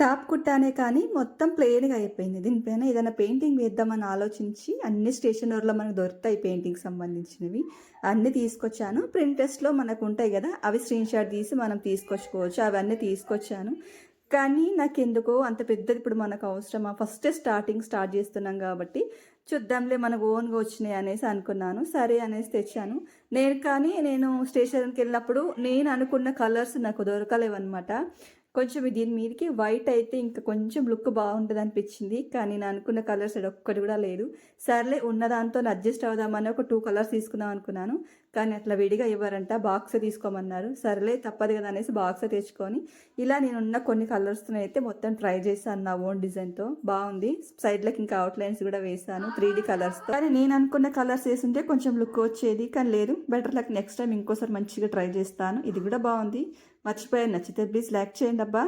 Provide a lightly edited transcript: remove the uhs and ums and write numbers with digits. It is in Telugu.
టాప్ కుట్టానే కానీ మొత్తం ప్లెయిన్‌గా అయిపోయింది. దీనిపైన ఏదైనా పెయింటింగ్ వేద్దామని ఆలోచించి అన్ని స్టేషనరీలో మనకు దొరుకుతాయి పెయింటింగ్‌కి సంబంధించినవి. అన్నీ తీసుకొచ్చాను. ప్రింటెస్ట్‌లో మనకుంటాయి గదా! అవి స్క్రీన్‌షాట్ తీసి మనం తీసుకొచ్చుకోవచ్చు. అవన్నీ తీసుకొచ్చాను. కానీ నాకెందుకో అంత పెద్దది ఇప్పుడు మనకు అవసరమా? ఫస్టే స్టార్ట్ చేస్తున్నాం కాబట్టి చూద్దాంలే మనకు ఓన్‌గా వచ్చినాయి అనేసి అనుకున్నాను. సరే అనేసి తెచ్చాను. నేను స్టేషన్‌కెళ్ళినప్పుడు నేను అనుకున్న కలర్స్ నాకు దొరకలేవన్నమాట. కొంచెం దీని మీదకి వైట్ అయితే ఇంకా కొంచెం లుక్ బాగుంటదనిపించింది. కానీ నేను అనుకున్న కలర్స్ ఒక్కటి కూడా లేదు. సర్లే ఉన్న దాంతోని అడ్జస్ట్ అవుదామని ఒక 2 కలర్స్ తీసుకుందాం అనుకున్నాను. కానీ అట్లా విడిగా ఇవ్వరంట. బాక్సే తీసుకోమన్నారు. సర్లే తప్పదు కదా అనేసి బాక్సే తెచ్చుకొని ఇలా నేనున్న కొన్ని కలర్స్‌తో అయితే మొత్తం ట్రై చేశాను నా ఓన్ డిజైన్‌తో. బాగుంది. సైడ్‌లకి ఇంకా అవుట్‌లైన్స్ కూడా వేశాను 3D కలర్స్‌తో. కానీ నేను అనుకున్న కలర్స్ వేసుంటే కొంచెం లుక్ వచ్చేది. కానీ లేదు. బెటర్ లక్ నెక్స్ట్ టైం ఇంకోసారి మంచిగా ట్రై చేస్తాను. ఇది కూడా బాగుంది. మర్చిపోయాను. నచ్చితే ప్లీజ్ లైక్ చేయండి అబ్బా.